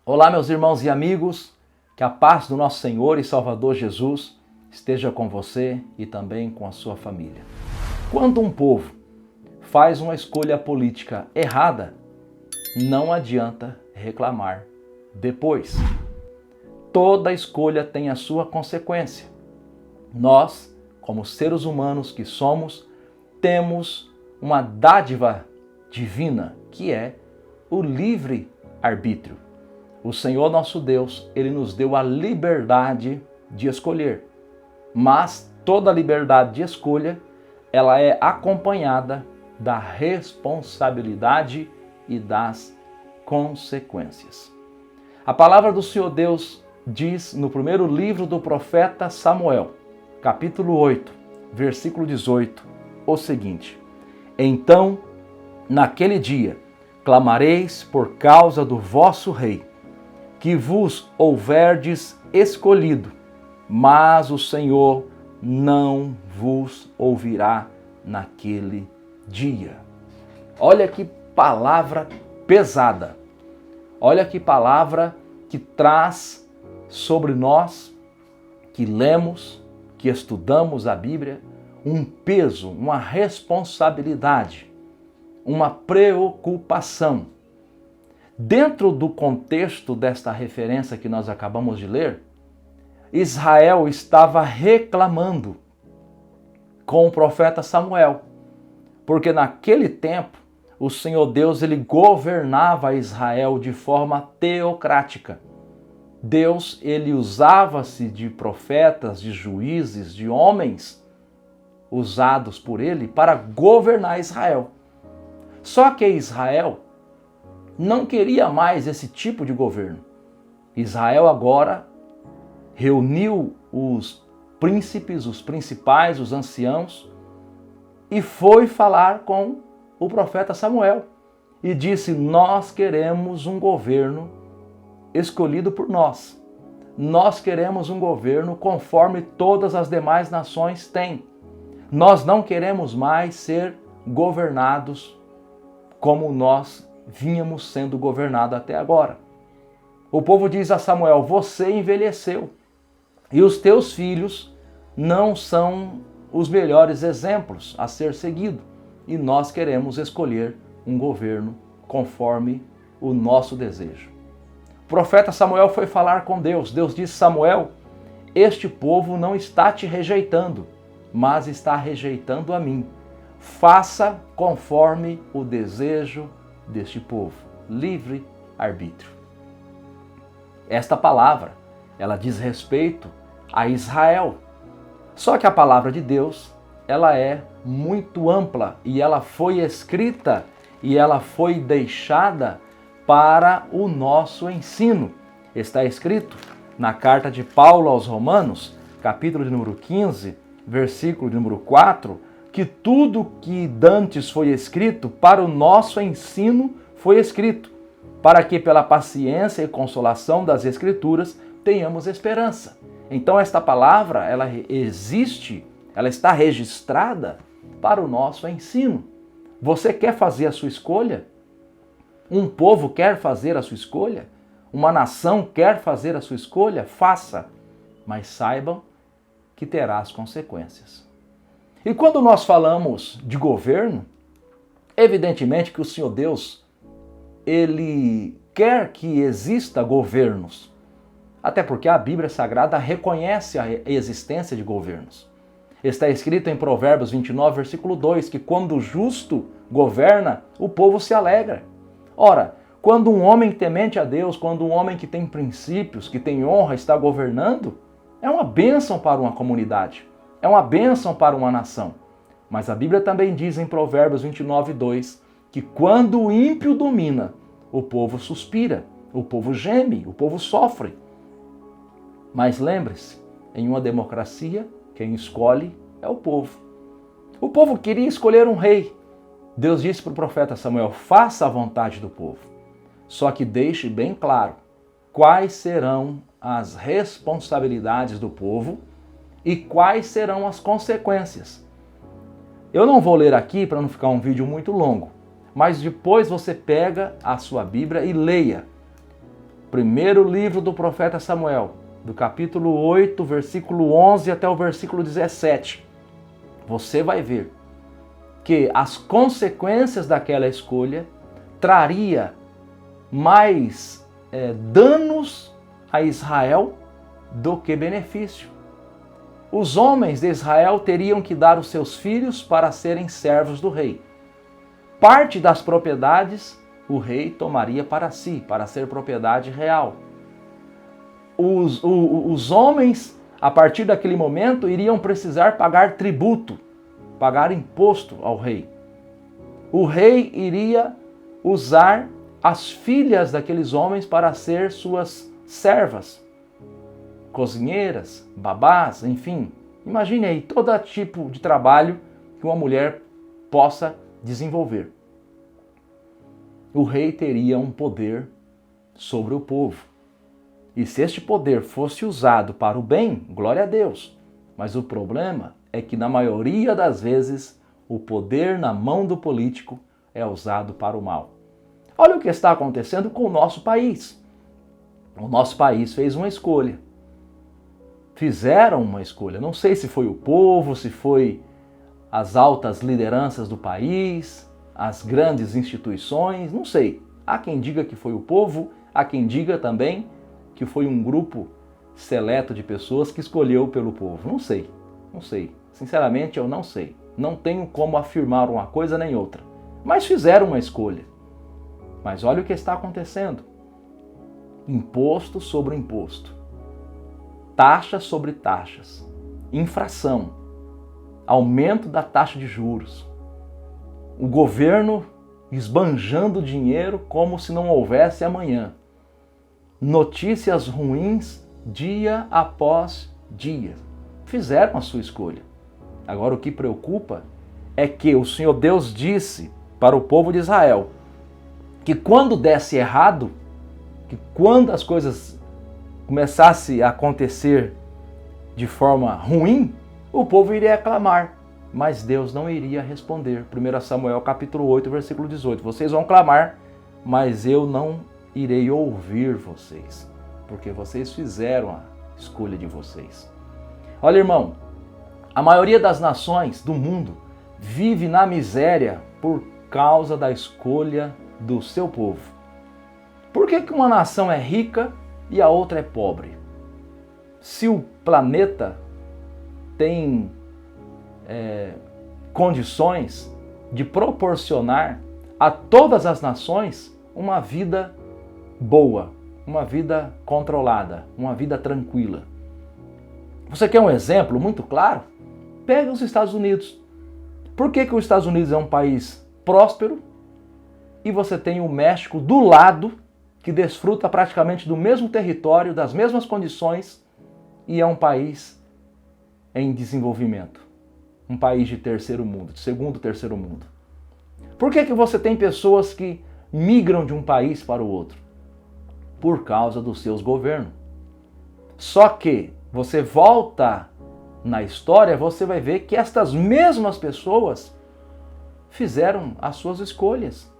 Olá, meus irmãos e amigos, que a paz do nosso Senhor e Salvador Jesus esteja com você e também com a sua família. Quando um povo faz uma escolha política errada, não adianta reclamar depois. Toda escolha tem a sua consequência. Nós, como seres humanos que somos, temos uma dádiva divina, que é o livre-arbítrio. O Senhor nosso Deus, Ele nos deu a liberdade de escolher. Mas toda liberdade de escolha, ela é acompanhada da responsabilidade e das consequências. A palavra do Senhor Deus diz no primeiro livro do profeta Samuel, capítulo 8, versículo 18, o seguinte: Então, naquele dia, clamareis por causa do vosso rei, que vos houverdes escolhido, mas o Senhor não vos ouvirá naquele dia. Olha que palavra pesada. Olha que palavra que traz sobre nós, que lemos, que estudamos a Bíblia, um peso, uma responsabilidade, uma preocupação. Dentro do contexto desta referência que nós acabamos de ler, Israel estava reclamando com o profeta Samuel, porque naquele tempo o Senhor Deus ele governava Israel de forma teocrática. Deus ele usava-se de profetas, de juízes, de homens usados por ele para governar Israel. Só que Israel não queria mais esse tipo de governo. Israel agora reuniu os príncipes, os principais, os anciãos e foi falar com o profeta Samuel e disse: nós queremos um governo escolhido por nós. Nós queremos um governo conforme todas as demais nações têm. Nós não queremos mais ser governados como nós vínhamos sendo governados até agora. O povo diz a Samuel: você envelheceu e os teus filhos não são os melhores exemplos a ser seguido e nós queremos escolher um governo conforme o nosso desejo. O profeta Samuel foi falar com Deus. Deus disse: Samuel, este povo não está te rejeitando, mas está rejeitando a mim. Faça conforme o desejo deste povo. Livre arbítrio. Esta palavra, ela diz respeito a Israel. Só que a palavra de Deus, ela é muito ampla e ela foi escrita e ela foi deixada para o nosso ensino. Está escrito na carta de Paulo aos Romanos, capítulo de número 15, versículo de número 4, que tudo que dantes foi escrito para o nosso ensino foi escrito, para que pela paciência e consolação das Escrituras tenhamos esperança. Então esta palavra, ela existe, ela está registrada para o nosso ensino. Você quer fazer a sua escolha? Um povo quer fazer a sua escolha? Uma nação quer fazer a sua escolha? Faça, mas saibam que terá as consequências. E quando nós falamos de governo, evidentemente que o Senhor Deus, Ele quer que exista governos. Até porque a Bíblia Sagrada reconhece a existência de governos. Está escrito em Provérbios 29, versículo 2, que quando o justo governa, o povo se alegra. Ora, quando um homem temente a Deus, quando um homem que tem princípios, que tem honra, está governando, é uma bênção para uma comunidade. É uma bênção para uma nação. Mas a Bíblia também diz em Provérbios 29, 2, que quando o ímpio domina, o povo suspira, o povo geme, o povo sofre. Mas lembre-se, em uma democracia, quem escolhe é o povo. O povo queria escolher um rei. Deus disse para o profeta Samuel: faça a vontade do povo. Só que deixe bem claro quais serão as responsabilidades do povo e quais serão as consequências. Eu não vou ler aqui para não ficar um vídeo muito longo, mas depois você pega a sua Bíblia e leia primeiro livro do profeta Samuel, do capítulo 8, versículo 11 até o versículo 17, você vai ver que as consequências daquela escolha traria mais danos a Israel do que benefício. Os homens de Israel teriam que dar os seus filhos para serem servos do rei. Parte das propriedades o rei tomaria para si, para ser propriedade real. Os homens, a partir daquele momento, iriam precisar pagar tributo, pagar imposto ao rei. O rei iria usar as filhas daqueles homens para ser suas servas, cozinheiras, babás, enfim. Imagine aí todo tipo de trabalho que uma mulher possa desenvolver. O rei teria um poder sobre o povo. E se este poder fosse usado para o bem, glória a Deus. Mas o problema é que na maioria das vezes o poder na mão do político é usado para o mal. Olha o que está acontecendo com o nosso país. O nosso país fez uma escolha. Fizeram uma escolha. Não sei se foi o povo, se foi as altas lideranças do país, as grandes instituições, não sei. Há quem diga que foi o povo, há quem diga também que foi um grupo seleto de pessoas que escolheu pelo povo. Não sei. Sinceramente, eu não sei. Não tenho como afirmar uma coisa nem outra. Mas fizeram uma escolha. Mas olha o que está acontecendo. Imposto sobre imposto. Taxas sobre taxas. Infração. Aumento da taxa de juros. O governo esbanjando dinheiro como se não houvesse amanhã. Notícias ruins dia após dia. Fizeram a sua escolha. Agora o que preocupa é que o Senhor Deus disse para o povo de Israel que quando desse errado, que quando as coisas começassem a acontecer de forma ruim, o povo iria clamar, mas Deus não iria responder. 1 Samuel capítulo 8, versículo 18. Vocês vão clamar, mas eu não irei ouvir vocês, porque vocês fizeram a escolha de vocês. Olha, irmão, a maioria das nações do mundo vive na miséria por causa da escolha do seu povo. Por que uma nação é rica e a outra é pobre? Se o planeta tem condições de proporcionar a todas as nações uma vida boa, uma vida controlada, uma vida tranquila. Você quer um exemplo muito claro? Pega os Estados Unidos. Por que os Estados Unidos é um país próspero e você tem o México do lado, que desfruta praticamente do mesmo território, das mesmas condições, e é um país em desenvolvimento? Um país de terceiro mundo, de segundo, terceiro mundo. Por que você tem pessoas que migram de um país para o outro? Por causa dos seus governos. Só que você volta na história, você vai ver que estas mesmas pessoas fizeram as suas escolhas.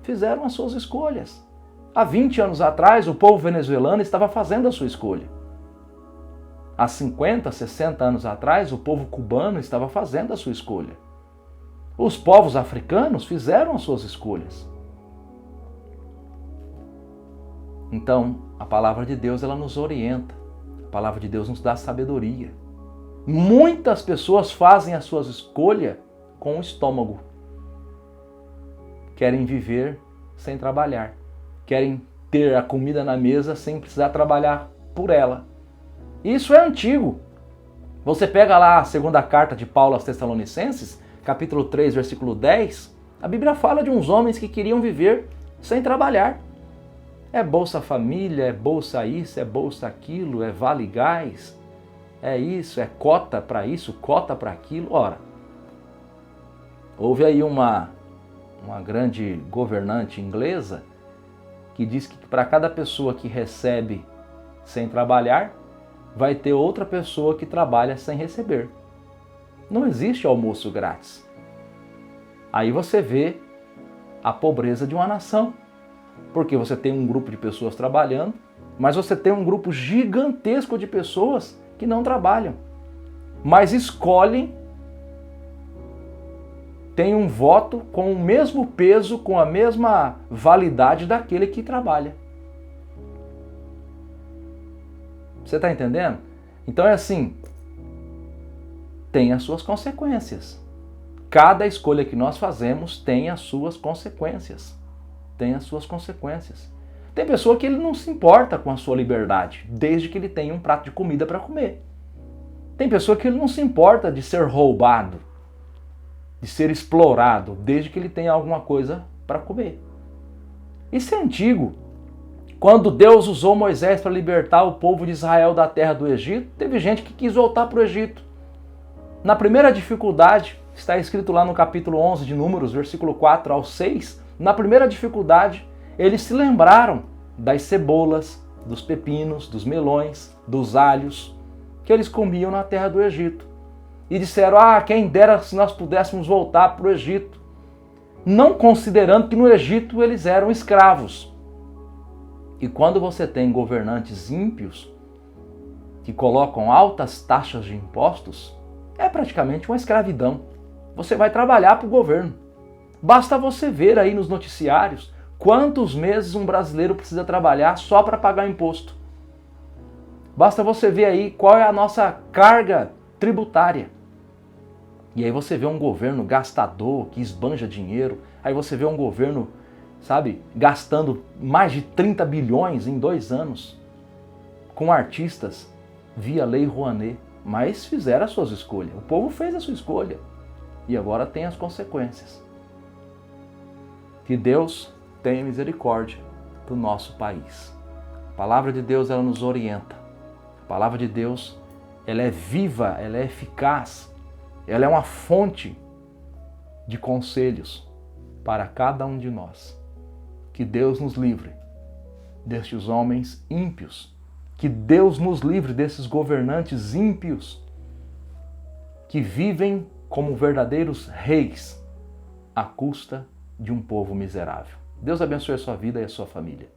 Fizeram as suas escolhas. Há 20 anos atrás, o povo venezuelano estava fazendo a sua escolha. Há 50, 60 anos atrás, o povo cubano estava fazendo a sua escolha. Os povos africanos fizeram as suas escolhas. Então, a palavra de Deus, ela nos orienta. A palavra de Deus nos dá sabedoria. Muitas pessoas fazem as suas escolhas com o estômago. Querem viver sem trabalhar. Querem ter a comida na mesa sem precisar trabalhar por ela. Isso é antigo. Você pega lá a segunda carta de Paulo aos Tessalonicenses, capítulo 3, versículo 10, a Bíblia fala de uns homens que queriam viver sem trabalhar. É Bolsa Família, é Bolsa isso, é Bolsa aquilo, é Vale Gás, é isso, é cota para isso, cota para aquilo. Ora, houve aí uma grande governante inglesa que diz que para cada pessoa que recebe sem trabalhar, vai ter outra pessoa que trabalha sem receber. Não existe almoço grátis. Aí você vê a pobreza de uma nação. Porque você tem um grupo de pessoas trabalhando, mas você tem um grupo gigantesco de pessoas que não trabalham, mas escolhem, têm um voto com o mesmo peso, com a mesma validade daquele que trabalha. Você está entendendo? Então é assim, tem as suas consequências. Cada escolha que nós fazemos tem as suas consequências. Tem as suas consequências. Tem pessoa que ele não se importa com a sua liberdade, desde que ele tenha um prato de comida para comer. Tem pessoa que ele não se importa de ser roubado, de ser explorado, desde que ele tenha alguma coisa para comer. Isso é antigo. Quando Deus usou Moisés para libertar o povo de Israel da terra do Egito, teve gente que quis voltar para o Egito. Na primeira dificuldade, está escrito lá no capítulo 11 de Números, versículo 4 ao 6, na primeira dificuldade, eles se lembraram das cebolas, dos pepinos, dos melões, dos alhos que eles comiam na terra do Egito. E disseram, quem dera se nós pudéssemos voltar para o Egito. Não considerando que no Egito eles eram escravos. E quando você tem governantes ímpios que colocam altas taxas de impostos, é praticamente uma escravidão. Você vai trabalhar para o governo. Basta você ver aí nos noticiários quantos meses um brasileiro precisa trabalhar só para pagar imposto. Basta você ver aí qual é a nossa carga tributária. E aí você vê um governo gastador, que esbanja dinheiro. Aí você vê um governo, gastando mais de 30 bilhões em 2 anos com artistas via Lei Rouanet. Mas fizeram as suas escolhas. O povo fez a sua escolha. E agora tem as consequências. Que Deus tenha misericórdia do nosso país. A palavra de Deus, ela nos orienta. A palavra de Deus, ela é viva, ela é eficaz. Ela é uma fonte de conselhos para cada um de nós. Que Deus nos livre destes homens ímpios. Que Deus nos livre desses governantes ímpios que vivem como verdadeiros reis à custa de um povo miserável. Deus abençoe a sua vida e a sua família.